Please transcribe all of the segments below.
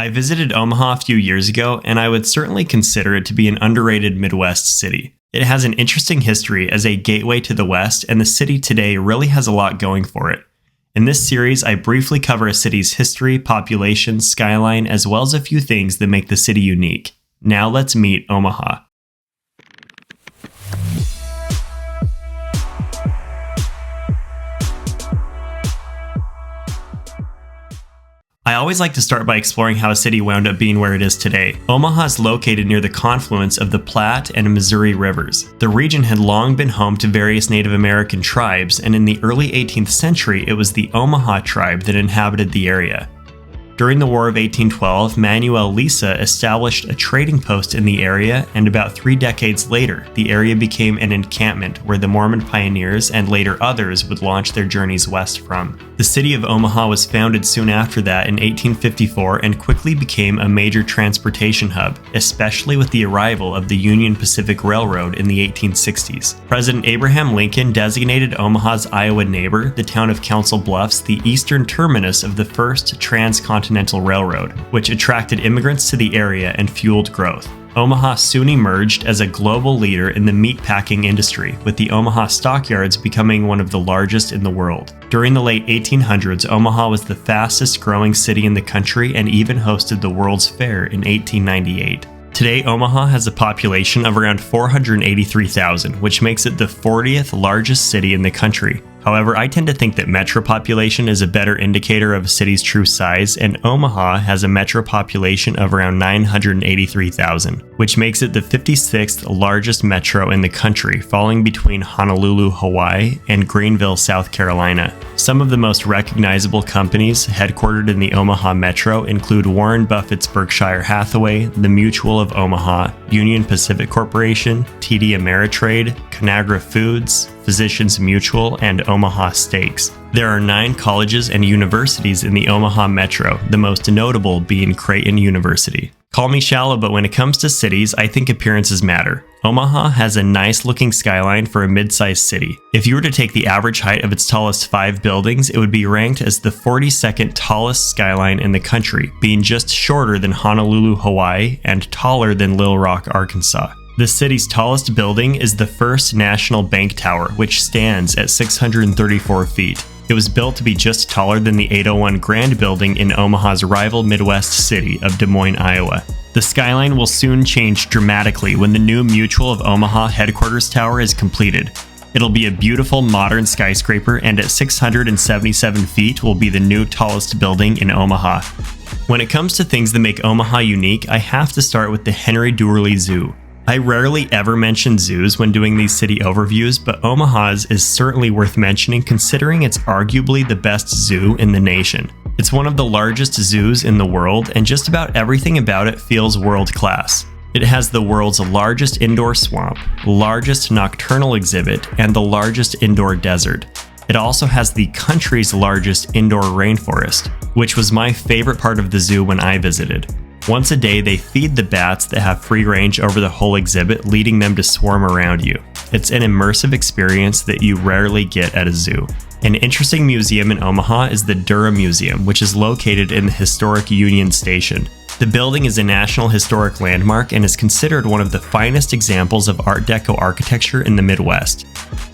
I visited Omaha a few years ago, and I would certainly consider it to be an underrated Midwest city. It has an interesting history as a gateway to the West, and the city today really has a lot going for it. In this series, I briefly cover a city's history, population, skyline, as well as a few things that make the city unique. Now let's meet Omaha. I always like to start by exploring how a city wound up being where it is today. Omaha is located near the confluence of the Platte and Missouri rivers. The region had long been home to various Native American tribes, and in the early 18th century, it was the Omaha tribe that inhabited the area. During the War of 1812, Manuel Lisa established a trading post in the area, and about 3 decades later, the area became an encampment where the Mormon pioneers and later others would launch their journeys west from. The city of Omaha was founded soon after that in 1854 and quickly became a major transportation hub, especially with the arrival of the Union Pacific Railroad in the 1860s. President Abraham Lincoln designated Omaha's Iowa neighbor, the town of Council Bluffs, the eastern terminus of the first transcontinental Railroad, which attracted immigrants to the area and fueled growth. Omaha soon emerged as a global leader in the meatpacking industry, with the Omaha stockyards becoming one of the largest in the world. During the late 1800s, Omaha was the fastest growing city in the country and even hosted the World's Fair in 1898. Today, Omaha has a population of around 483,000, which makes it the 40th largest city in the country. However, I tend to think that metro population is a better indicator of a city's true size, and Omaha has a metro population of around 983,000, which makes it the 56th largest metro in the country, falling between Honolulu, Hawaii, and Greenville, South Carolina. Some of the most recognizable companies headquartered in the Omaha metro include Warren Buffett's Berkshire Hathaway, the Mutual of Omaha, Union Pacific Corporation, TD Ameritrade, Conagra Foods, Physicians Mutual, and Omaha Steaks. There are 9 colleges and universities in the Omaha metro, the most notable being Creighton University. Call me shallow, but when it comes to cities, I think appearances matter. Omaha has a nice looking skyline for a mid-sized city. If you were to take the average height of its tallest 5 buildings, it would be ranked as the 42nd tallest skyline in the country, being just shorter than Honolulu, Hawaii, and taller than Little Rock, Arkansas. The city's tallest building is the First National Bank Tower, which stands at 634 feet. It was built to be just taller than the 801 Grand Building in Omaha's rival Midwest city of Des Moines, Iowa. The skyline will soon change dramatically when the new Mutual of Omaha headquarters tower is completed. It'll be a beautiful modern skyscraper, and at 677 feet will be the new tallest building in Omaha. When it comes to things that make Omaha unique, I have to start with the Henry Doorly Zoo. I rarely ever mention zoos when doing these city overviews, but Omaha's is certainly worth mentioning considering it's arguably the best zoo in the nation. It's one of the largest zoos in the world, and just about everything about it feels world-class. It has the world's largest indoor swamp, largest nocturnal exhibit, and the largest indoor desert. It also has the country's largest indoor rainforest, which was my favorite part of the zoo when I visited. Once a day, they feed the bats that have free range over the whole exhibit, leading them to swarm around you. It's an immersive experience that you rarely get at a zoo. An interesting museum in Omaha is the Durham Museum, which is located in the historic Union Station. The building is a National Historic Landmark and is considered one of the finest examples of Art Deco architecture in the Midwest.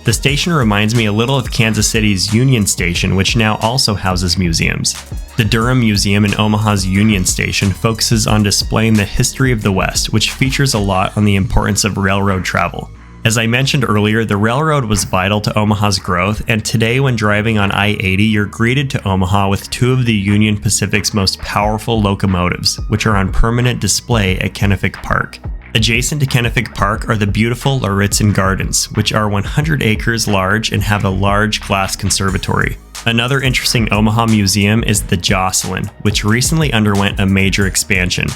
The station reminds me a little of Kansas City's Union Station, which now also houses museums. The Durham Museum in Omaha's Union Station focuses on displaying the history of the West, which features a lot on the importance of railroad travel. As I mentioned earlier, the railroad was vital to Omaha's growth, and today when driving on I-80, you're greeted to Omaha with 2 of the Union Pacific's most powerful locomotives, which are on permanent display at Kennefic Park. Adjacent to Kennefic Park are the beautiful Lauritzen Gardens, which are 100 acres large and have a large glass conservatory. Another interesting Omaha museum is the Jocelyn, which recently underwent a major expansion.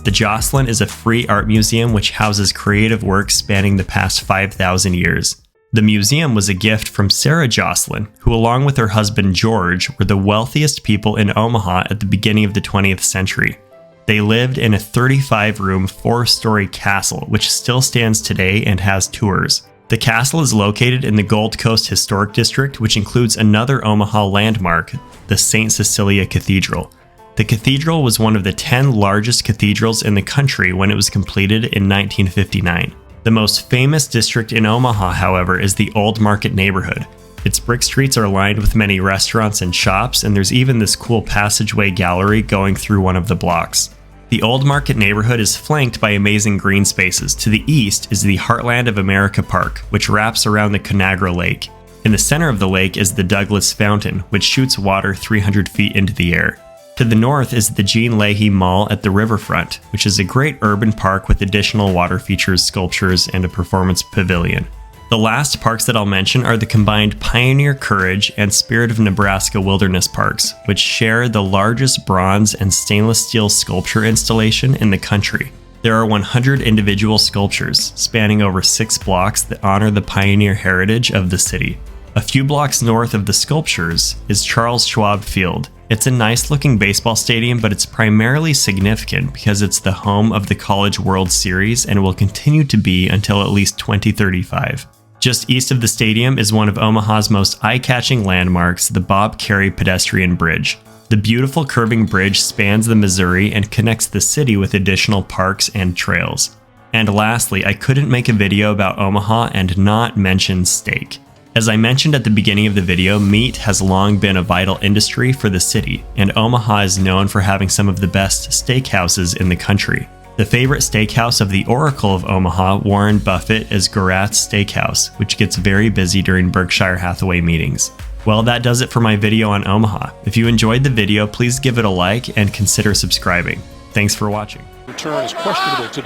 The Jocelyn is a free art museum which houses creative works spanning the past 5,000 years. The museum was a gift from Sarah Jocelyn, who along with her husband George were the wealthiest people in Omaha at the beginning of the 20th century. They lived in a 35-room, 4-story castle, which still stands today and has tours. The castle is located in the Gold Coast Historic District, which includes another Omaha landmark, the St. Cecilia Cathedral. The cathedral was one of the 10 largest cathedrals in the country when it was completed in 1959. The most famous district in Omaha, however, is the Old Market neighborhood. Its brick streets are lined with many restaurants and shops, and there's even this cool passageway gallery going through one of the blocks. The Old Market neighborhood is flanked by amazing green spaces. To the east is the Heartland of America Park, which wraps around the Conagra Lake. In the center of the lake is the Douglas Fountain, which shoots water 300 feet into the air. To the north is the Jean Leahy Mall at the riverfront, which is a great urban park with additional water features, sculptures, and a performance pavilion. The last parks that I'll mention are the combined Pioneer Courage and Spirit of Nebraska Wilderness Parks, which share the largest bronze and stainless steel sculpture installation in the country. There are 100 individual sculptures spanning over 6 blocks that honor the pioneer heritage of the city. A few blocks north of the sculptures is Charles Schwab Field. It's a nice looking baseball stadium, but it's primarily significant because it's the home of the College World Series and will continue to be until at least 2035. Just east of the stadium is one of Omaha's most eye-catching landmarks, the Bob Carey Pedestrian Bridge. The beautiful curving bridge spans the Missouri and connects the city with additional parks and trails. And lastly, I couldn't make a video about Omaha and not mention steak. As I mentioned at the beginning of the video, meat has long been a vital industry for the city, and Omaha is known for having some of the best steakhouses in the country. The favorite steakhouse of the Oracle of Omaha, Warren Buffett, is Gorat's Steakhouse, which gets very busy during Berkshire Hathaway meetings. Well, that does it for my video on Omaha. If you enjoyed the video, please give it a like and consider subscribing. Thanks for watching. Return is questionable today.